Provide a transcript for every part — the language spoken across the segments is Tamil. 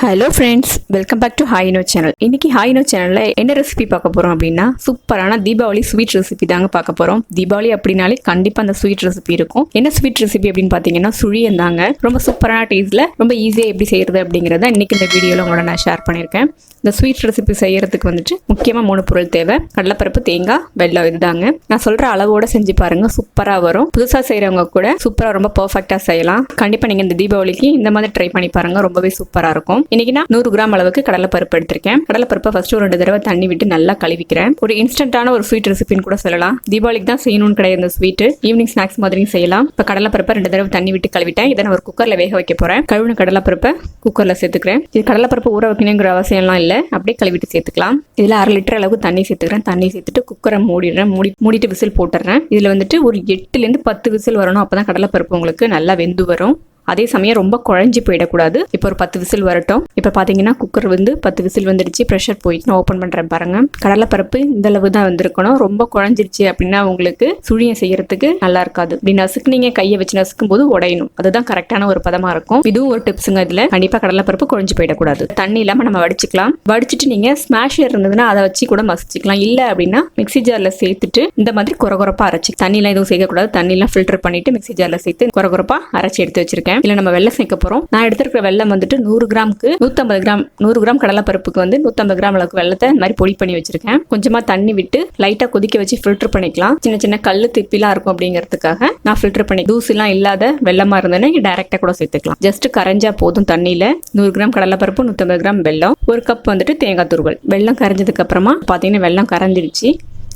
Hello friends, welcome back to Hi-Inno channel. இன்னைக்கு Hi-Inno சேனலில் என்ன ரெசிபி பார்க்க போகிறோம் அப்படின்னா, சூப்பரான தீபாவளி ஸ்வீட் ரெசிபி தாங்க பார்க்க போகிறோம். தீபாவளி அப்படின்னாலே கண்டிப்பாக அந்த ஸ்வீட் ரெசிபி இருக்கும். என்ன ஸ்வீட் ரெசிபி அப்படின்னு பார்த்தீங்கன்னா சுழியம் தாங்க. ரொம்ப சூப்பரான டேஸ்ட்டில் ரொம்ப ஈஸியாக எப்படி செய்கிறது அப்படிங்கிறத இன்னைக்கு இந்த வீடியோவில் உங்களோட நான் ஷேர் பண்ணியிருக்கேன். இந்த ஸ்வீட் ரெசிபி செய்யறதுக்கு வந்துட்டு முக்கியமாக 3 பொருள் தேவை. கடலைப்பருப்பு, தேங்காய், வெல்லம். இதுதாங்க. நான் சொல்கிற அளவோட செஞ்சு பாருங்க, சூப்பராக வரும். புதுசாக செய்கிறவங்க கூட சூப்பராக ரொம்ப பர்ஃபெக்டாக செய்யலாம். கண்டிப்பாக நீங்கள் இந்த தீபாவளிக்கு இந்த மாதிரி ட்ரை பண்ணி பாருங்க, ரொம்பவே சூப்பராக இருக்கும். இன்னைக்கு நான் 100 கிராம் அளவுக்கு கடலைப்பருப்பு எடுத்திருக்கேன். கடலைப்பருப்பை ஃபர்ஸ்ட் ஒரு 2 தடவை தண்ணி விட்டு நல்லா கழுவிக்கிறேன். ஒரு இன்ஸ்டன்டான ஒரு ஸ்வீட் ரெசிபின்னு கூட சொல்லலாம். தீபாவளிக்கு தான் செய்யணும்னு கிடையாது இந்த ஸ்வீட், ஈவினிங் ஸ்நாக்ஸ் மாதிரியும் செய்யலாம். இப்போ கடலைப்பருப்பை 2 தடவை தண்ணி விட்டு கழுவிட்டேன். இதை நான் ஒரு குக்கரில் வேக வைக்க போறேன். கழுவின கடலைப்பருப்பை குக்கரில் சேர்த்துக்கிறேன். இது கடலைப்பருப்பு ஊற வைக்கணுங்கிற அவசியம்லாம் இல்லை, அப்படியே கழுவிட்டு சேர்த்துக்கலாம். இதில் 1/2 லிட்டர் அளவுக்கு தண்ணி சேர்த்துக்கிறேன். தண்ணி சேர்த்துட்டு குக்கரை மூடிடுறேன். மூடிட்டு விசில் போட்டுறேன். இதில் வந்துட்டு ஒரு 8லேருந்து 10 விசில் வரணும். அப்போ தான் கடலைப்பருப்பு உங்களுக்கு நல்லா வெந்து வரும். அதே சமயம் ரொம்ப குழஞ்சி போயிடக்கூடாது. இப்போ ஒரு 10 விசில் வரட்டும். இப்போ பார்த்தீங்கன்னா குக்கர் வந்து 10 விசில் வந்துடுச்சு. ப்ரெஷர் போயிட்டு நான் ஓப்பன் பண்ணுறேன் பாருங்க. கடலைப்பருப்பு இந்த அளவு தான் வந்திருக்கணும். ரொம்ப குழஞ்சிருச்சு அப்படின்னா உங்களுக்கு சுழியம் செய்யறதுக்கு நல்லா இருக்காது. இப்படி நசுக்குனீங்க, கையை வச்சு நசுக்கும் போது உடையணும். அதுதான் கரெக்டான ஒரு பதமா இருக்கும். இதுவும் ஒரு டிப்ஸுங்க. இதுல கண்டிப்பா கடலைப்பருப்பு குழஞ்சு போயிடக்கூடாது. தண்ணி இல்லாம நம்ம வடிச்சுக்கலாம். வடிச்சிட்டு நீங்க ஸ்மாஷர் இருந்ததுன்னா அதை வச்சு கூட மசிச்சுக்கலாம். இல்ல அப்படின்னா மிக்ஸி ஜார்ல சேர்த்துட்டு இந்த மாதிரி குறகுறப்பா அரைச்சி, தண்ணிலாம் எதுவும் சேர்க்கக்கூடாது. தண்ணிலாம் ஃபில்டர் பண்ணிட்டு மிக்ஸி ஜார்ல சேர்த்து குறகுறப்பா அரைச்சி எடுத்து வச்சிருக்கேன். இல்ல நம்ம வெல்லம் சேர்க்க போறோம். நான் எடுத்திருக்கிற வெல்லம் வந்துட்டு 100 கிராமுக்கு 150 கிராம். 100 கிராம் கடலைப்பருப்புக்கு வந்து 150 கிராம் அளவுக்கு வெல்லத்தை இந்த மாதிரி பொடி பண்ணி வச்சிருக்கேன். கொஞ்சமா தண்ணி விட்டு லைட்டா கொதிக்க வச்சு ஃபில்டர் பண்ணிக்கலாம். சின்ன சின்ன கல்லு திப்பிலாம் இருக்கும் அப்படிங்கிறதுக்காக நான் ஃபில்டர் பண்ணி, தூசிலாம் இல்லாத வெல்லமா இருந்ததுன்னா டைரக்டா கூட சேர்த்துக்கலாம். ஜஸ்ட் கரைஞ்சா போதும். தண்ணியில 100 கிராம் கடலைப்பருப்பு, 150 கிராம் வெல்லம், 1 கப் வந்துட்டு தேங்காய் துருவல். வெல்லம் கரைஞ்சதுக்கு அப்புறமா பாத்தீங்கன்னா வெல்லம் கரைஞ்சிருச்சு.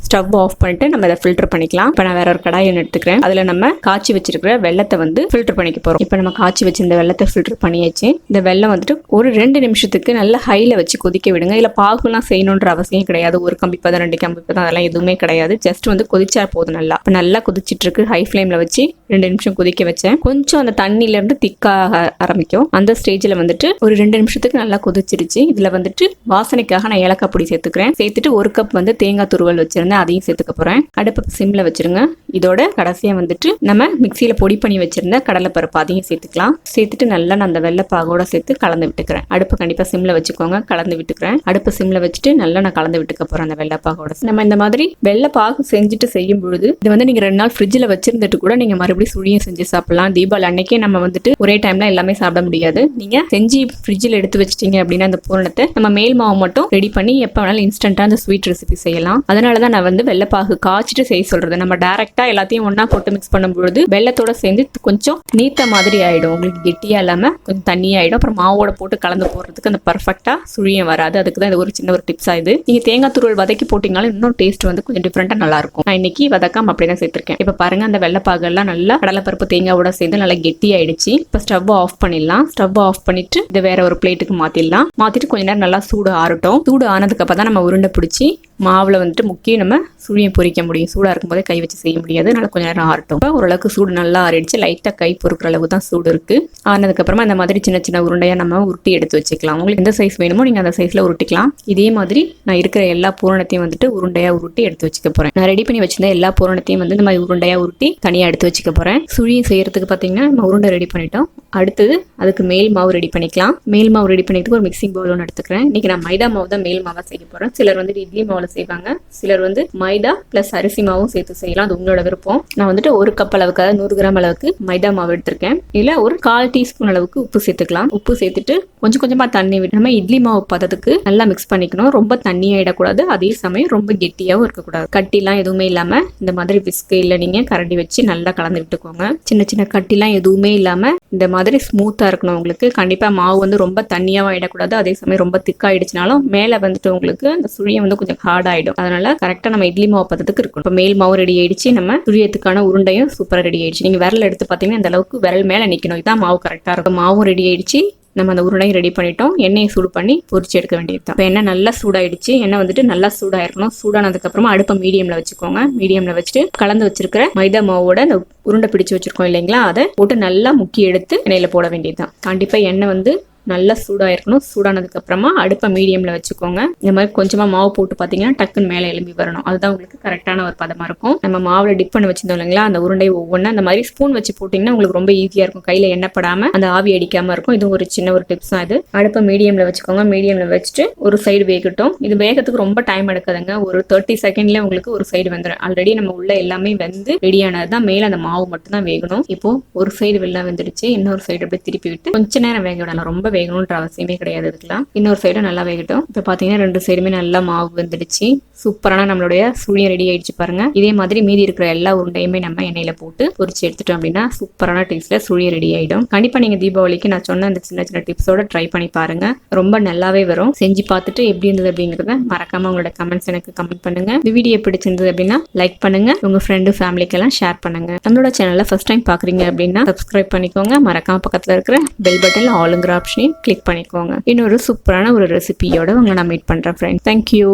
ஸ்டவ் ஆஃப் பண்ணிட்டு நம்ம இதை ஃபில்டர் பண்ணிக்கலாம். இப்போ நான் வேற ஒரு கடாயை எடுத்துக்கிறேன். அதில் நம்ம காய்ச்சி வச்சிருக்கிற வெல்லத்தை வந்து ஃபில்டர் பண்ணிக்க போகிறோம். இப்போ நம்ம காய்ச்சி வச்சிருந்த வெல்லத்தை ஃபில்டர் பண்ணியாச்சு. இந்த வெல்லம் வந்துட்டு ஒரு 2 நிமிஷத்துக்கு நல்லா ஹையில் வச்சு கொதிக்க விடுங்க. இல்லை பாகுலாம் செய்யணுன்ற அவசியம் கிடையாது. 1 கம்பி பதம் 2 கம்பி பதம் அதெல்லாம் எதுவுமே கிடையாது. ஜஸ்ட் வந்து கொதிச்சா போதும். நல்லா இப்போ நல்லா கொதிச்சிட்டு இருக்கு. ஹை ஃப்ளேமில் வச்சு 2 நிமிஷம் கொதிக்க வச்சேன். கொஞ்சம் அந்த தண்ணியிலேருந்து திக்காக ஆரம்பிக்கும். அந்த ஸ்டேஜில் வந்துட்டு ஒரு 2 நிமிஷத்துக்கு நல்லா கொதிச்சிருச்சு. இதில் வந்துட்டு வாசனைக்காக நான் ஏலக்காய் பொடி சேர்த்துக்கிறேன். சேர்த்துட்டு 1 கப் வந்து தேங்காய் துருவல் வச்சிருந்தேன், அதையும் சேர்த்துக்க போறேன். அடுப்பு சிம்ல வச்சிருங்க. இதோட கடைசியா வந்துட்டு நம்ம மிக்சியில பொடி பண்ணி வச்சிருந்த கடலைப்பருப்பு அதையும் சேர்த்துக்கலாம். சேர்த்துட்டு நல்லா நான் அந்த வெள்ளைப்பாகோட சேர்த்து கலந்து விட்டுக்கிறேன். அடுப்பு கண்டிப்பா சிம்ல வச்சுக்கோங்க. கலந்து விட்டுக்கிறேன். அடுப்பு சிம்ல வச்சுட்டு நல்லா நான் கலந்து விட்டுக்க போறேன் அந்த வெள்ளைப்பாகோட. நம்ம இந்த மாதிரி வெள்ளைப்பாகு செஞ்சுட்டு செய்யும் பொழுது இது வந்து நீங்க 2 நாள் ஃப்ரிட்ஜில் வச்சிருந்துட்டு கூட நீங்க மறுபடியும் சுழியம் செஞ்சு சாப்பிடலாம். தீபாவளி அன்னைக்கே நம்ம வந்துட்டு ஒரே டைம்ல எல்லாமே சாப்பிட முடியாது. நீங்க செஞ்சு ஃப்ரிட்ஜில் எடுத்து வச்சிட்டீங்க அப்படின்னா அந்த பூரணத்தை நம்ம மேல் மாவு மட்டும் ரெடி பண்ணி எப்ப வேணாலும் இன்ஸ்டன்டா அந்த ஸ்வீட் ரெசிபி செய்யலாம். அதனாலதான் நான் வந்து வெள்ளைப்பாகு காய்ச்சிட்டு செய்ய சொல்றது. நம்ம டைரக்டா எல்லாத்தையும் ஒன்னா போட்டு மிக்ஸ் பண்ணும்பொழுது வெள்ளத்தோட சேர்ந்து கொஞ்சம் நீத்த மாதிரி ஆயிடும். உங்களுக்கு கெட்டியா இல்லாம கொஞ்சம் தண்ணியா ஆயிடும். அப்புறம் மாவோட போட்டு கலந்து போடுறதுக்கு அந்த பர்ஃபெக்டா சுழியம் வராது. அதுக்கு தான் இது ஒரு சின்ன ஒரு டிப்ஸ் ஆகுது. நீங்க தேங்காய் துருவல் வதக்கி போட்டீங்கனாலும் இன்னும் டேஸ்ட் வந்து கொஞ்சம் டிஃப்ரெண்டா நல்லா இருக்கும். நான் இன்னைக்கு வதக்காம அப்படிதான் சேர்த்திருக்கேன். இப்ப பாருங்க அந்த வெள்ளைப்பாகு எல்லாம் நல்லா கடலைப்பருப்பு தேங்காயோட சேர்ந்து நல்லா கெட்டி ஆயிடுச்சு. இப்ப ஸ்டவ் ஆஃப் பண்ணிடலாம். ஸ்டவ் ஆஃப் பண்ணிட்டு இதை வேற ஒரு பிளேட்டுக்கு மாத்திடலாம். மாத்திட்டு கொஞ்ச நேரம் நல்லா சூடு ஆறட்டும். சூடு ஆனதுக்கு அப்புறம் தான் நம்ம உருண்டை பிடிச்சி மாவுல வந்துட்டு முக்கியம் நம்ம சுழியம் பொரிக்க முடியும். சூடா இருக்கும் போதே கை வச்சு செய்ய முடியாது. அதனால கொஞ்ச நேரம் ஆறட்டும். இப்போ ஓரளவுக்கு சூடு நல்லா ஆறிடுச்சு. லைட்டா கை பொறுக்கிற அளவுக்கு தான் சூடு இருக்கு. ஆனதுக்கு அப்புறமா இந்த மாதிரி சின்ன சின்ன உருண்டையா நம்ம உருட்டி எடுத்து வச்சுக்கலாம். உங்களுக்கு எந்த சைஸ் வேணுமோ நீங்க அந்த சைஸ்ல உருட்டிக்கலாம். இதே மாதிரி நான் இருக்கிற எல்லா பூரணத்தையும் வந்துட்டு உருண்டையா உருட்டி எடுத்து வச்சுக்க போறேன். நான் ரெடி பண்ணி வச்சிருந்த எல்லா பூரணத்தையும் வந்து இந்த மாதிரி உருண்டையா உருட்டி தனியா எடுத்து வச்சுக்க போறேன். சுழியம் செய்யறதுக்கு பாத்தீங்கன்னா நம்ம உருண்டை ரெடி பண்ணிட்டோம். அடுத்தது அதுக்கு மேல் மாவு ரெடி பண்ணிக்கலாம். மேல் மாவு ரெடி பண்ணிக்கிறதுக்கு ஒரு மிக்சிங் பவுல் ஒன்று எடுத்துக்கிறேன். இன்னைக்கு நான் மைதா மாவு தான் மேல் மாவா செய்ய போறேன். சிலர் வந்து இட்லி மாவுல செய்வாங்க. சிலர் வந்து மைதா பிளஸ் அரிசி மாவும் சேர்த்து செய்யலாம். அது உங்களோட விருப்பம். நான் வந்துட்டு 1 கப் அளவுக்கு, 100 கிராம் அளவுக்கு மைதா மாவு எடுத்திருக்கேன். இல்ல ஒரு 1/4 டீஸ்பூன் அளவுக்கு உப்பு சேர்த்துக்கலாம். உப்பு சேர்த்துட்டு கொஞ்சம் கொஞ்சமா தண்ணி விட்டு நம்ம இட்லி மாவு பதத்துக்கு நல்லா மிக்ஸ் பண்ணிக்கணும். ரொம்ப தண்ணியாயிடக்கூடாது. அதே சமயம் ரொம்ப கெட்டியாவும் இருக்கக்கூடாது. கட்டிலாம் எதுவுமே இல்லாம இந்த மாதிரி விஸ்கு இல்ல நீங்க கரண்டி வச்சு நல்லா கலந்து விட்டுக்கோங்க. சின்ன சின்ன கட்டிலாம் எதுவுமே இல்லாம இந்த மாதிரி ஸ்மூத்தா இருக்கணும். உங்களுக்கு கண்டிப்பா மாவு வந்து ரொம்ப தண்ணியாவும் ஆயிடக்கூடாது. அதே சமயம் ரொம்ப திக்காயிடுச்சுனாலும் மேல வந்துட்டு உங்களுக்கு அந்த சுழியம் வந்து கொஞ்சம் ஹார்ட் ஆயிடும். அதனால கரெக்டா நம்ம இட்லி மாவு பதத்துக்கு இருக்கணும். இப்போ மேல் மாவு ரெடி ஆயிடுச்சு. நம்ம சுழியத்துக்கான உருண்டையும் சூப்பரா ரெடி ஆயிடுச்சு. நீங்க விரல் எடுத்து பாத்தீங்கன்னா இந்த அளவுக்கு விரல் மேல நிக்கணும். இதான் மாவு கரெக்டா இருக்கும். மாவும் ரெடி ஆயிடுச்சு. நம்ம அந்த உருண்டையும் ரெடி பண்ணிட்டோம். எண்ணெயை சூடு பண்ணி பொரிச்சு எடுக்க வேண்டியது தான். இப்போ எண்ணெய் நல்லா சூடாயிடுச்சு. எண்ணெய் வந்துட்டு நல்லா சூடாயிருக்கணும். சூடானதுக்கு அப்புறமா அடுப்பை மீடியம்ல வச்சுக்கோங்க. மீடியம்ல வச்சுட்டு கலந்து வச்சிருக்கிற மைதா மாவோட அந்த உருண்டை பிடிச்சு வச்சிருக்கோம் இல்லைங்களா, அதை போட்டு நல்லா முக்கி எடுத்து எண்ணெயில போட வேண்டியதுதான். கண்டிப்பா எண்ணெய் வந்து நல்லா சூடாக இருக்கணும். சூடானதுக்கு அப்புறமா அடுப்பை மீடியமில் வச்சுக்கோங்க. இந்த மாதிரி கொஞ்சமாக மாவு போட்டு பார்த்தீங்கன்னா டக்குன்னு மேலே எழும்பி வரணும். அதுதான் உங்களுக்கு கரெக்டான ஒரு பதமாக இருக்கும். நம்ம மாவில் டிப் பண்ணி வச்சிருந்தோம் இல்லைங்களா, அந்த உருண்டை ஒவ்வொன்றா அந்த மாதிரி ஸ்பூன் வச்சு போட்டிங்கன்னா உங்களுக்கு ரொம்ப ஈஸியாக இருக்கும். கையில் எண்ணெய் படாமல் அந்த ஆவி அடிக்காமல் இருக்கும். இது ஒரு சின்ன ஒரு டிப்ஸ் தான் இது. அடுப்பை மீடியமில் வச்சுக்கோங்க. மீடியமில் வச்சுட்டு ஒரு சைடு வேகட்டும். இது வேகத்துக்கு ரொம்ப டைம் எடுக்காதுங்க. ஒரு 30 செகண்ட்ல உங்களுக்கு ஒரு சைடு வந்துடும். ஆல்ரெடி நம்ம உள்ள எல்லாமே வெந்து ரெடியானது தான். மேல அந்த மாவு மட்டும் தான் வேகணும். இப்போ ஒரு சைடு வெள்ளம் வெந்துடுச்சு. இன்னொரு சைடு அப்படியே திருப்பி விட்டு கொஞ்ச நேரம் வேக விடலாம். ரொம்ப வேகணும்ன்ற அவசியமே கிடையாது இதுக்கெல்லாம். இன்னொரு சைடு நல்லா வேகட்டும். இப்போ பாத்தீங்கன்னா 2 சைடுமே நல்லா மாவு வெந்துடுச்சு. சூப்பரான நம்மளுடைய சுழியம் ரெடி ஆயிடுச்சு பாருங்க. இதே மாதிரி மீதி இருக்கிற எல்லா உருண்டையுமே நம்ம எண்ணெயில போட்டு பொரிச்சு எடுத்துட்டோம் அப்படின்னா சூப்பரான டேஸ்ட்ல சுழியம் ரெடி ஆயிடும். கண்டிப்பா நீங்க தீபாவளிக்கு நான் சொன்ன அந்த சின்ன சின்ன டிப்ஸோட ட்ரை பண்ணி பாருங்க. ரொம்ப நல்லாவே வரும். செஞ்சு பார்த்துட்டு எப்படி இருந்தது அப்படிங்கறத மறக்காம உங்களோட கமெண்ட்ஸ் எனக்கு கமெண்ட் பண்ணுங்க. இந்த வீடியோ பிடிச்சிருந்தது அப்படின்னா லைக் பண்ணுங்க. உங்க ஃப்ரெண்டு ஃபேமிலிக்கு எல்லாம் ஷேர் பண்ணுங்க. நம்மளோட சேனலை ஃபர்ஸ்ட் டைம் பாக்குறீங்க அப்படின்னா சப்ஸ்கிரைப் பண்ணிக்கோங்க. மறக்காம பக்கத்துல இருக்கிற பெல் பட்டன்ல ஆளுங்கிற ஆப்ஷனையும் கிளிக் பண்ணிக்கோங்க. இன்னொரு சூப்பரான ஒரு ரெசிபியோட உங்களை நான் மீட் பண்றேன் ஃப்ரெண்ட்ஸ். தேங்க்யூ.